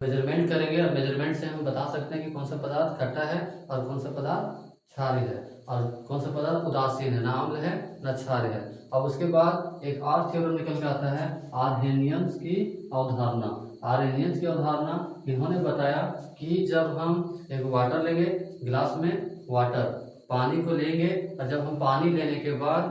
Measurement करेंगे और measurement से हम बता सकते हैं कि कौन सा पदार्थ खट्टा है और कौन सा पदार्थ क्षारीय है और कौन सा पदार्थ उदासीन है, ना अम्ल है ना क्षारीय है। अब उसके बाद एक और थ्योरम निकल के आता है आर्हेनियंस की अवधारणा। आर्हेनियंस की अवधारणा इन्होंने बताया कि जब हम एक वाटर लेंगे, गिलास में वाटर पानी को लेंगे और जब हम पानी लेने के बाद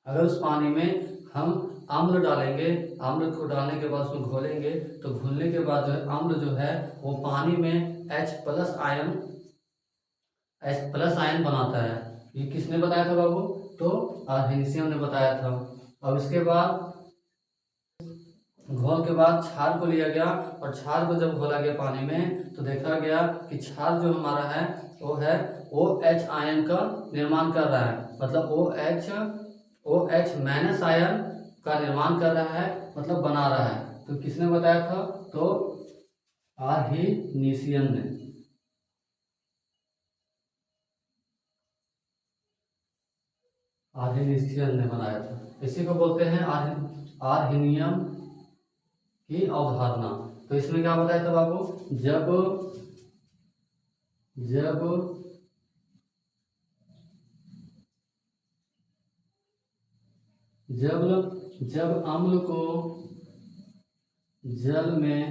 अगर उस पानी में हम अम्ल डालेंगे, अम्ल को डालने के बाद उसमें घोलेंगे तो घुलने के बाद जो है अम्ल जो है वो पानी में H+ आयन बनाता है। ये किसने बताया था बाबू? तो आर्हेनियस ने बताया था। अब इसके बाद घोल के बाद क्षार को लिया गया और क्षार को जब घोला गया पानी में तो देखा गया कि क्षार जो हमारा है वो है OH आयन का निर्माण कर रहा है, मतलब OH माइनस आयन का निर्माण कर रहा है, मतलब बना रहा है। तो किसने बताया था? तो आर्हेनियन ने। आर्हेनियन ने बनाया था। इसी को बोलते हैं आर्हेनियम की अवधारणा। तो इसमें क्या बताया था बाबू? जब जब जब जब अम्ल को जल में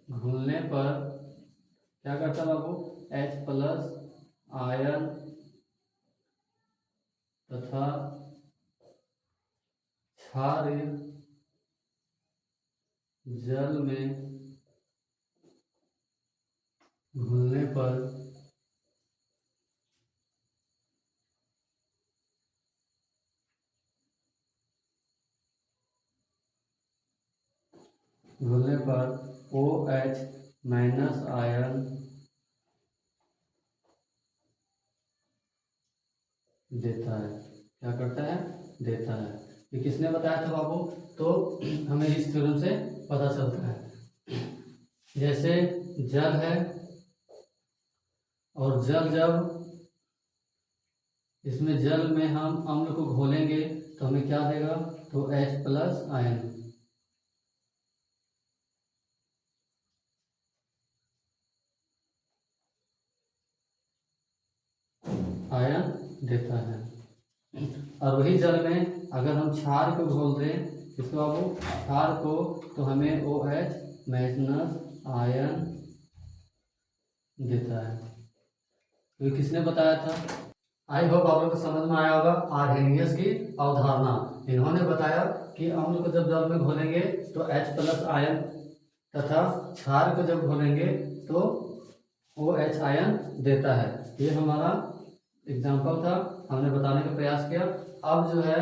घुलने पर क्या करता बाबू? H+ आयन तथा क्षार जल में घुलने पर OH माइनस आयन देता है। क्या करता है? देता है। ये किसने बताया था बाबू? तो हमें इस थ्योरम से पता चलता है। जैसे जल है और जल जब इसमें जल में हम अम्ल को घोलेंगे तो हमें क्या देगा? तो H+ आयन देता है। और वही जल में अगर हम क्षार को घोल दें, इसको बाबू क्षार को, तो हमें OH माइनस आयन देता है। तो ये किसने बताया था? आई होप आप लोग को समझ में आया होगा आर्हेनियस की अवधारणा। इन्होंने बताया कि अम्ल को जब जल में घोलेंगे तो H+ आयन तथा क्षार को जब घोलेंगे तो OH आयन देता है। ये हमारा एग्जाम्पल था, हमने बताने का प्रयास किया। अब जो है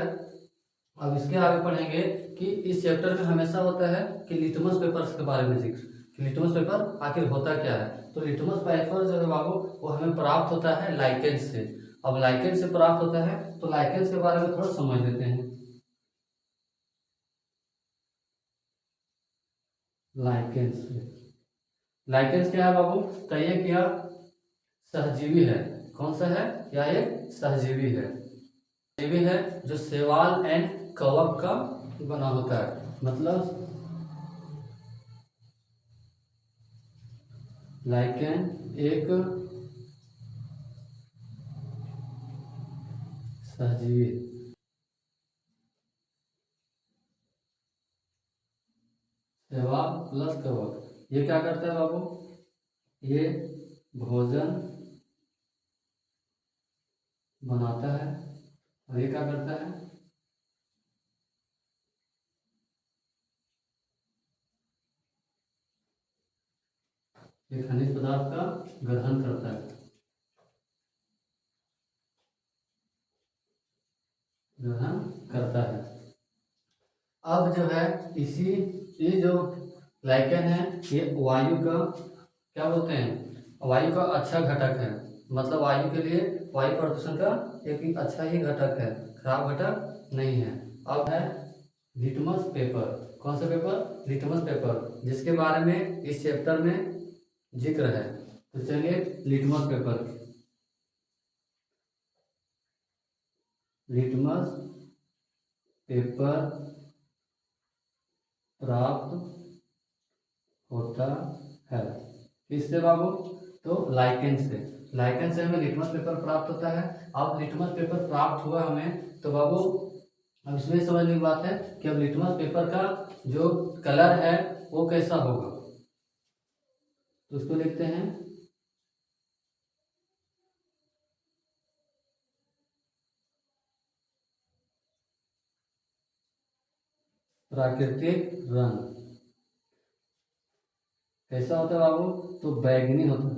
अब इसके आगे पढ़ेंगे कि इस चैप्टर में हमेशा होता है कि लिटमस पेपर्स के बारे में जिक्र, कि लिटमस पेपर आखिर होता क्या है। तो लिटमस पेपर जो है बाबू वो हमें प्राप्त होता है लाइकेंस से। अब लाइकेंस से प्राप्त होता है तो लाइकेंस के बारे में थोड़ा समझ लेते हैं। लाइकेंस लाइकेंस क्या है बाबू? तो ये क्या सहजीवी है? कौन सा है? या एक सहजीवी है। सहजीवी है जो शैवाल एंड कवक का बना होता है। मतलब लाइकेन एक सहजीवी। शैवाल प्लस कवक ये क्या करता है बाबू? ये भोजन बनाता है और ये क्या करता है? ये खनिज पदार्थ का ग्रहण करता है, ग्रहण करता है। अब जो है ये जो लाइकेन है ये वायु का क्या बोलते हैं? वायु का अच्छा घटक है। मतलब वायु के लिए वायु प्रदूषण का एक अच्छा ही घटक है, खराब घटक नहीं है। अब है लिटमस पेपर। कौन सा पेपर? लिटमस पेपर, जिसके बारे में इस चैप्टर में जिक्र है। तो चलिए लिटमस पेपर। लिटमस पेपर प्राप्त होता है। किससे बाबू? तो लाइकेन से। लाइकेन से हमें लिटमस पेपर प्राप्त होता है। अब लिटमस पेपर प्राप्त हुआ हमें तो बाबू अब इसमें समझने की बात है कि अब लिटमस पेपर का जो कलर है वो कैसा होगा, तो उसको लिखते हैं प्राकृतिक रंग। कैसा होता है बाबू? तो बैगनी होता है,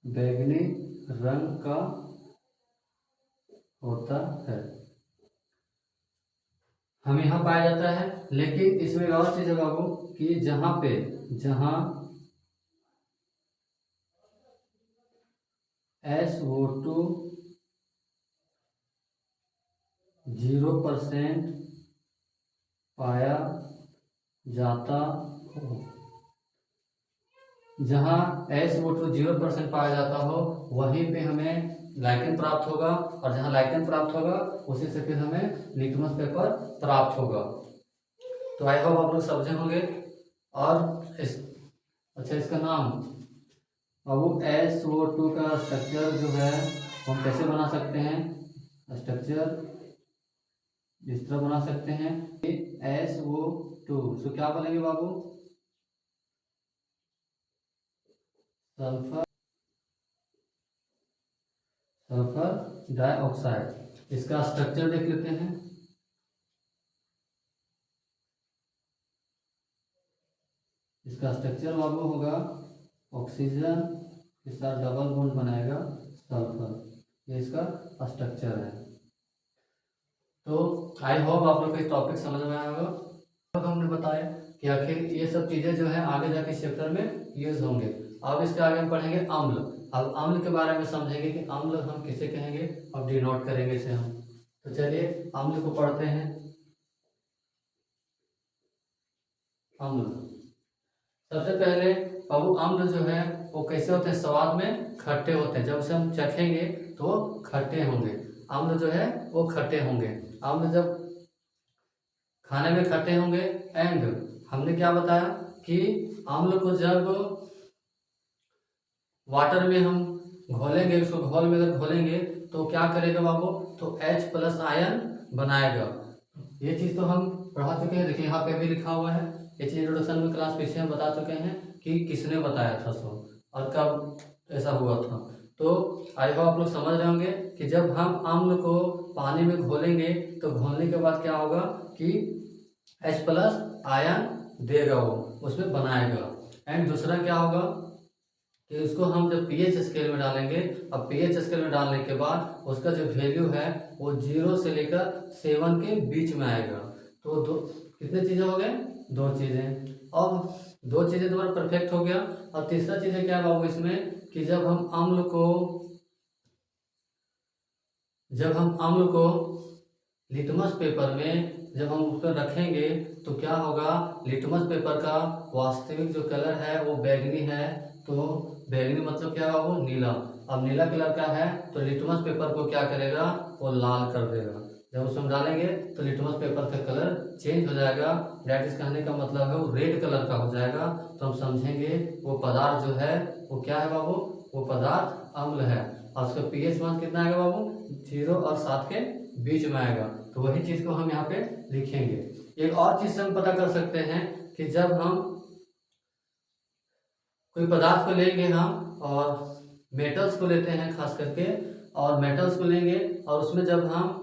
बैगनी रंग का होता है। हम यहाँ पाया जाता है, लेकिन इसमें एक और चीज है बाबू कि जहाँ SO2 0% पाया जाता हो, जहाँ SO2 0% पाया जाता हो वहीं पे हमें लाइकेन प्राप्त होगा, और जहाँ लाइकेन प्राप्त होगा उसी से फिर हमें लिटमस पेपर प्राप्त होगा। तो आई होप आप लोग समझे होंगे। और अच्छा इसका नाम अब SO2 का स्ट्रक्चर जो है हम कैसे बना सकते हैं? स्ट्रक्चर इस तरह बना सकते हैं कि SO2 तो क्या बोलेंगे बाबू? Sulphur sulphur dioxide. इसका स्ट्रक्चर देख लेते हैं। इसका स्ट्रक्चर बाबू होगा ऑक्सीजन के साथ डबल बॉन्ड बनाएगा सल्फर। ये इसका स्ट्रक्चर है। तो आई होप आप लोग को इस टॉपिक समझ में आया होगा। तो हमने बताया कि आखिर ये सब चीज़ें जो है आगे जाके इस चैप्टर में यूज होंगे। अब इसके आगे हम पढ़ेंगे अम्ल। अब अम्ल के बारे में समझेंगे कि अम्ल हम किसे कहेंगे, अब डिनोट करेंगे इसे हम। तो चलिए अम्ल को पढ़ते हैं। अम्ल सबसे पहले बाबू अम्ल जो है वो कैसे होते हैं? स्वाद में खट्टे होते हैं। जब उसे हम चखेंगे तो खट्टे होंगे। अम्ल जो है वो खट्टे होंगे। अम्ल जब खाने में खट्टे होंगे। एंड हमने क्या बताया कि अम्ल को जब वाटर में हम घोलेंगे, उसको घोल में अगर घोलेंगे तो क्या करेगा बाबू? तो H+ आयन बनाएगा। ये चीज़ तो हम पढ़ा चुके हैं। देखिए यहाँ पे भी लिखा हुआ है। ये चीज़ इंट्रोडक्शन में क्लास पीछे हम बता चुके हैं कि किसने बताया था सो और कब ऐसा हुआ था। तो आई होप आप लोग समझ रहे होंगे कि जब हम अम्ल को पानी में घोलेंगे तो घोलने के बाद क्या होगा कि H+ आयन देगा, वो उसमें बनाएगा। एंड दूसरा क्या होगा कि उसको हम जब pH स्केल में डालेंगे, अब pH स्केल में डालने के बाद उसका जो वैल्यू है वो 0 से लेकर 7 के बीच में आएगा। तो दो कितने चीज़ें हो गए? दो चीज़ें। अब दो चीज़ें तुम्हारा परफेक्ट हो गया। और तीसरा चीज़ें क्या है बाबू इसमें कि जब हम अम्ल को लिटमस पेपर में जब हम उस पर रखेंगे तो क्या होगा? लिटमस पेपर का वास्तविक जो कलर है वो बैगनी है। तो बैगनी मतलब क्या होगा? वो नीला। अब नीला कलर का है तो लिटमस पेपर को क्या करेगा? वो लाल कर देगा। जब उसमें डालेंगे तो लिटमस पेपर का कलर चेंज हो जाएगा। डैट इज कहने का मतलब है वो रेड कलर का हो जाएगा। तो हम समझेंगे वो पदार्थ जो है वो क्या है बाबू? वो पदार्थ अम्ल है। और उसका pH मान कितना आएगा बाबू? 0 और 7 के बीच में आएगा। तो वही चीज़ को हम यहाँ पे लिखेंगे। एक और चीज़ से हम पता कर सकते हैं कि जब हम कोई पदार्थ को लेंगे हम और मेटल्स को लेते हैं खास करके, और मेटल्स को लेंगे और उसमें जब हम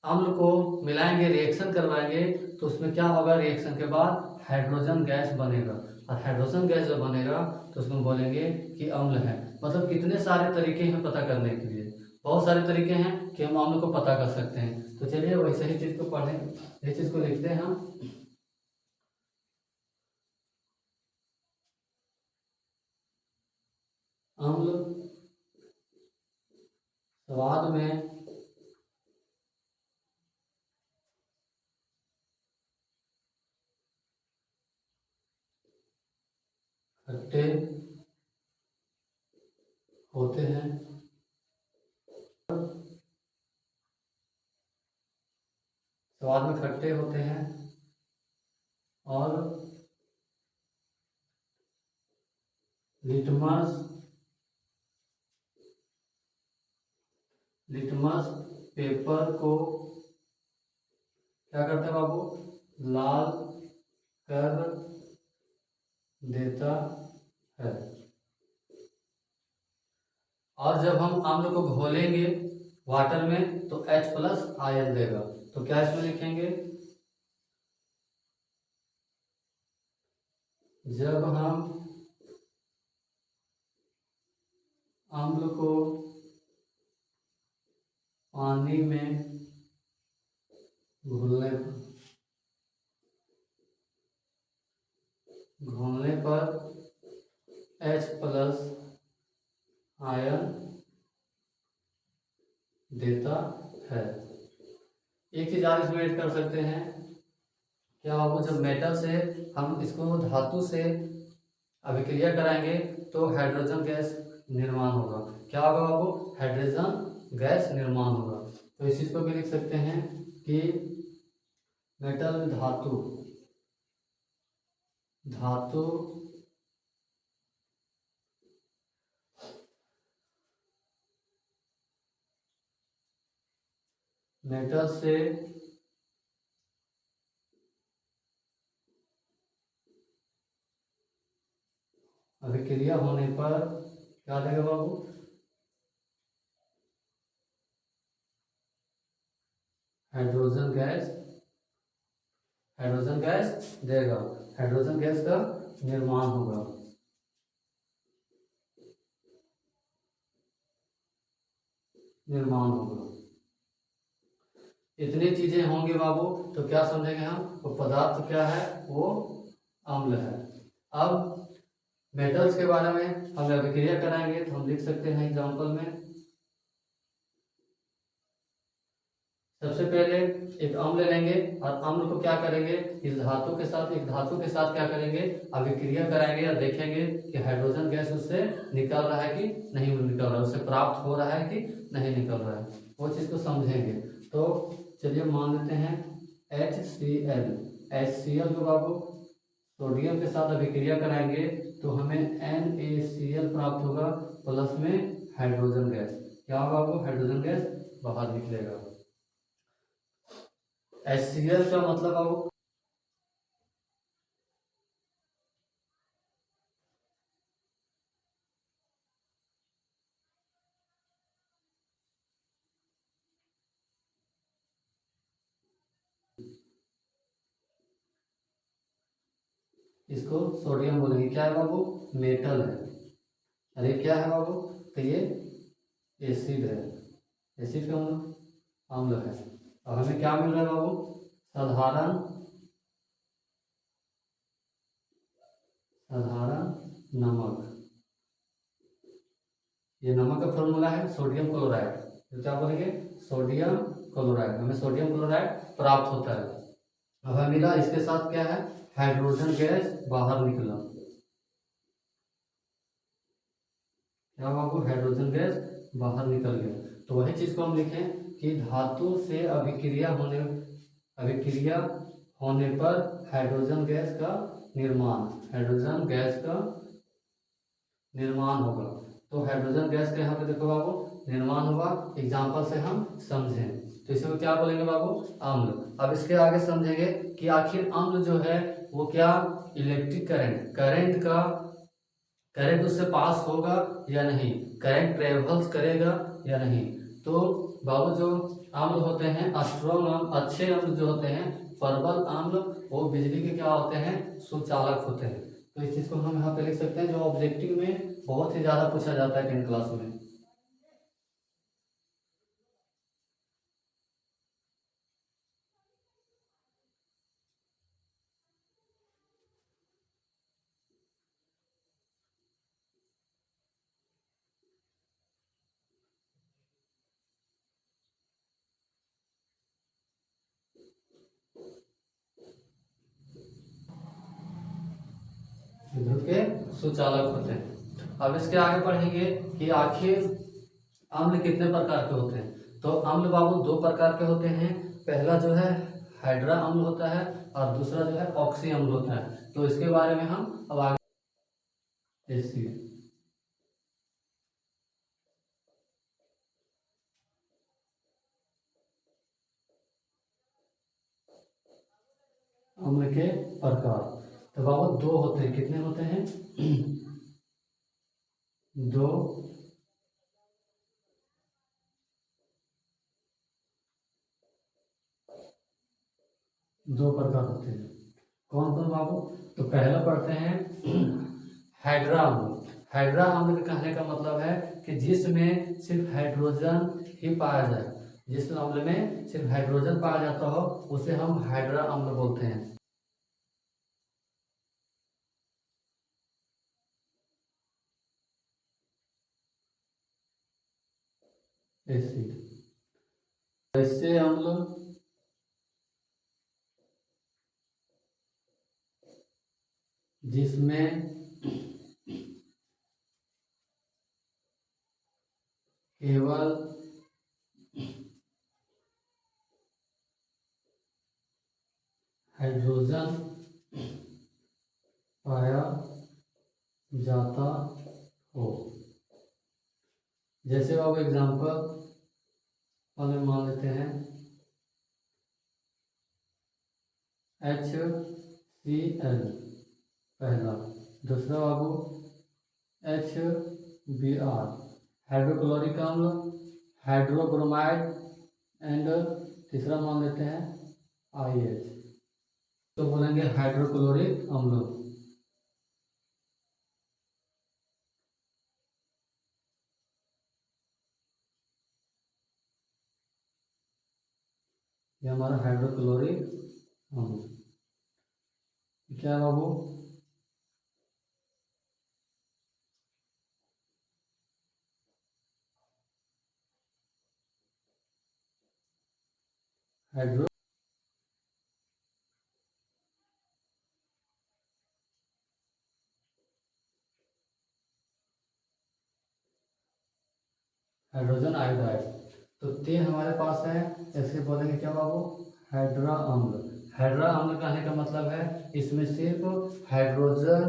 अम्ल को मिलाएंगे, रिएक्शन करवाएंगे, तो उसमें क्या होगा? रिएक्शन के बाद हाइड्रोजन गैस बनेगा। और हाइड्रोजन गैस जब बनेगा तो उसको हम बोलेंगे कि अम्ल है। मतलब कितने सारे तरीके हैं पता करने के लिए, बहुत सारे तरीके हैं कि हम अम्ल को पता कर सकते हैं। तो चलिए वैसे ही चीज़ को पढ़ें, ये चीज़ को लिखते हैं हम। अम्ल स्वाद में खट्टे होते हैं। स्वाद में खट्टे होते हैं और लिटमस पेपर को क्या करते हैं बाबू, लाल कर देता है। और जब हम अम्ल को घोलेंगे वाटर में तो H+ आयन देगा। तो क्या इसमें लिखेंगे, जब हम अम्ल को पानी में घोलने पर H+ आयन देता है। एक चीज आप इसमें ऐड कर सकते हैं, क्या बाबू, जब मेटल से हम इसको धातु से अभिक्रिया कराएंगे तो हाइड्रोजन गैस निर्माण होगा। क्या होगा बाबू, हाइड्रोजन गैस निर्माण होगा। तो इस चीज को भी लिख सकते हैं कि मेटल में धातु मेटल से अभिक्रिया होने पर क्या देगा बाबू, हाइड्रोजन गैस देगा। हाइड्रोजन गैस का निर्माण होगा। इतनी चीजें होंगी बाबू तो क्या समझेंगे हम, वो पदार्थ क्या है, वो अम्ल है। अब मेटल्स के बारे में हम अभिक्रिया कराएंगे तो हम लिख सकते हैं एग्जांपल में, सबसे पहले एक अम्ल लेंगे और अम्ल को क्या करेंगे, इस धातु के साथ, एक धातु के साथ क्या करेंगे, अभिक्रिया कराएंगे और देखेंगे कि हाइड्रोजन गैस उससे निकल रहा है कि नहीं निकल रहा है, उससे प्राप्त हो रहा है कि नहीं निकल रहा है, वो चीज़ को समझेंगे। तो चलिए मान लेते हैं HCl को बाबू सोडियम के साथ अभिक्रिया कराएंगे तो हमें NaCl प्राप्त होगा प्लस में हाइड्रोजन गैस। क्या होगा बाबू, हाइड्रोजन गैस बाहर निकलेगा। HCl का मतलब बाबू इसको सोडियम बोलेंगे। क्या है बाबू, मेटल है। अरे क्या है बाबू, तो ये एसिड है, एसिड का अम्ल है। अब हमें क्या मिल रहा है बाबू, साधारण नमक। ये नमक का फॉर्मूला है सोडियम क्लोराइड। तो क्या बोलेंगे, सोडियम क्लोराइड। हमें सोडियम क्लोराइड प्राप्त होता है। अब हमें मिला, इसके साथ क्या है, हाइड्रोजन गैस बाहर निकला। क्या बाबू, हाइड्रोजन गैस बाहर निकल गया। तो वही चीज को हम लिखें कि धातु से अभिक्रिया होने पर हाइड्रोजन गैस का निर्माण होगा। तो हाइड्रोजन गैस का यहाँ पे देखो बाबू निर्माण होगा, एग्जाम्पल से हम समझें। तो इसको क्या बोलेंगे बाबू, अम्ल। अब इसके आगे समझेंगे कि आखिर अम्ल जो है वो क्या, इलेक्ट्रिक करंट उससे पास होगा या नहीं, करंट ट्रेवल्स करेगा या नहीं। तो बाबू जो अम्ल होते हैं, स्ट्रॉन्ग अम्ल, अच्छे अम्ल जो होते हैं, प्रबल अम्ल, वो बिजली के क्या होते हैं, सुचालक होते हैं। तो इस चीज को हम यहाँ पे लिख सकते हैं, जो ऑब्जेक्टिव में बहुत ही ज्यादा पूछा जाता है 10th क्लास में। विद्युत के सुचालक होते हैं। अब इसके आगे पढ़ेंगे कि आखिर अम्ल कितने प्रकार के होते हैं। तो अम्ल बाबू 2 प्रकार के होते हैं। पहला जो है हाइड्रा अम्ल होता है और दूसरा जो है ऑक्सी अम्ल होता है। तो इसके बारे में हम अब आगे एसिड अम्ल के प्रकार। तो बाबू दो होते हैं, कितने होते हैं? दो दो प्रकार होते हैं। कौन कौन बाबू? तो पहला पढ़ते हैं हाइड्रा अम्ल। हाइड्रा अम्ल के कहने का मतलब है कि जिसमें सिर्फ हाइड्रोजन ही पाया जाए, जिस अम्ल में सिर्फ हाइड्रोजन पाया जाता हो उसे हम हाइड्रा अम्ल बोलते हैं। एसिड ऐसे अम्ल जिसमें केवल हाइड्रोजन पाया जाता हो। जैसे अब एग्जांपल हमें मान लेते हैं HCl पहला, दूसरा बाबू HBr हाइड्रोक्लोरिक अम्ल, हाइड्रोब्रोमाइड एंड तीसरा मान लेते हैं IH। तो बोलेंगे हाइड्रोक्लोरिक अम्ल। ये हमारा हाइड्रोक्लोरिक अम्ल क्या है बाबू? Hydro hydrogen iodide. तो तीन हमारे पास है, इसके बोलेंगे क्या बाबू? हाइड्रा अम्ल। हाइड्रा अम्ल कहने का मतलब है इसमें सिर्फ हाइड्रोजन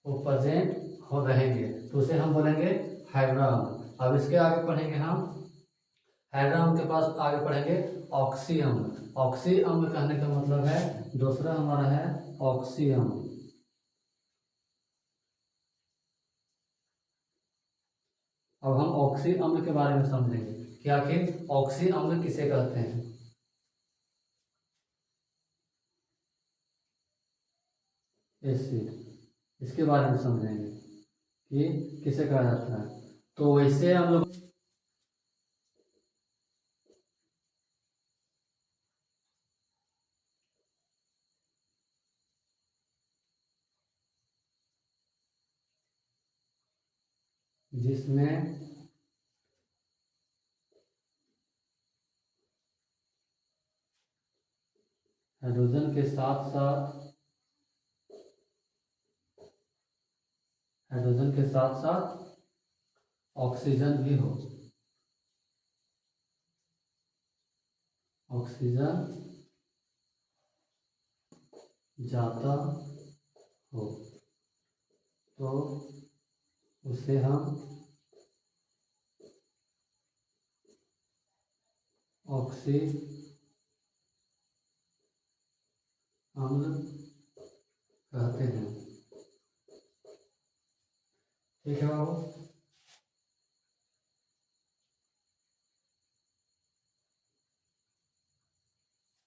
वो प्रेजेंट हो रहेंगे, तो उसे हम बोलेंगे हाइड्रा अम्ल। अब इसके आगे पढ़ेंगे हम हाइड्रा अम्ल के पास आगे पढ़ेंगे ऑक्सी अम्ल। ऑक्सी अम्ल कहने का मतलब है दूसरा हमारा है ऑक्सी अम्ल। अब हम ऑक्सी अम्ल के बारे में समझेंगे कि आखिर ऑक्सी अम्ल किसे कहते हैं। एसिड, इसके बारे में समझेंगे कि किसे कहा जाता है। तो वैसे हम लोग जिसमें हाइड्रोजन के साथ साथ ऑक्सीजन भी हो, ऑक्सीजन जाता हो, तो उसे हम ऑक्सी अम्ल कहते हैं। ठीक है बाबू?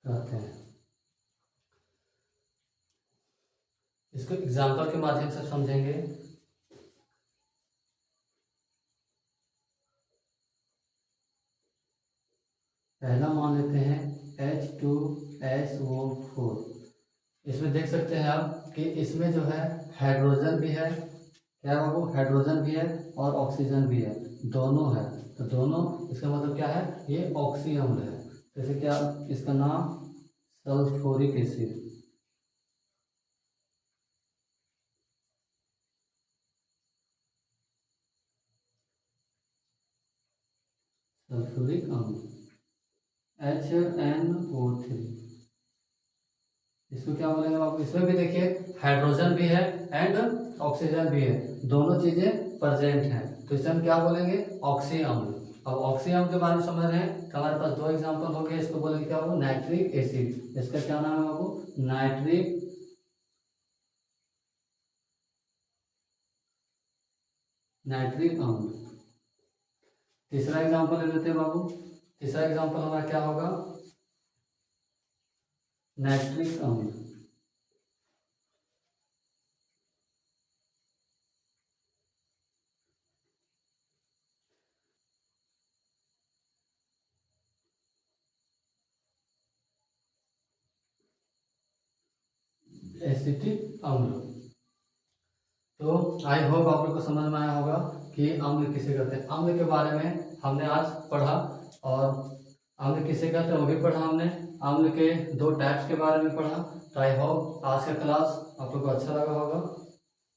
कहते हैं। इसको एग्जाम्पल के माध्यम से समझेंगे। पहला मान लेते हैं H2SO4। इसमें देख सकते हैं आप कि इसमें जो है हाइड्रोजन भी है, क्या बाबू? हाइड्रोजन भी है और ऑक्सीजन भी है, दोनों है। तो दोनों, इसका मतलब क्या है? ये ऑक्सी अम्ल है। जैसे क्या इसका नाम? Sulphuric acid. सल्फ्यूरिक अम्ल HNO3। इसको क्या बोलेंगे बाबू, इसमें भी देखिए हाइड्रोजन भी है एंड ऑक्सीजन भी है, दोनों चीजें प्रेजेंट हैं, तो इसे हम क्या बोलेंगे, ऑक्सी अम्ल। अब ऑक्सी अम्ल के बारे में समझ रहे हैं तो हमारे पास दो एग्जांपल हो गए, इसको बोलेंगे क्या बाबू, नाइट्रिक एसिड। इसका क्या नाम है बाबू, नाइट्रिक अम्ल। तीसरा एग्जांपल ले लेते हैं बाबू, तीसरा एग्जांपल हमारा क्या होगा, नाइट्रिक अम्ल। एसिटिक अम्ल। तो आई होप आप लोग को समझ में आया होगा कि अम्ल किसे कहते हैं। अम्ल के बारे में हमने आज पढ़ा, और अम्ल किसे कहते हैं वो भी पढ़ा हमने, अम्ल के दो टाइप्स के बारे में पढ़ा। तो आई होप आज का क्लास आप लोग को अच्छा लगा होगा।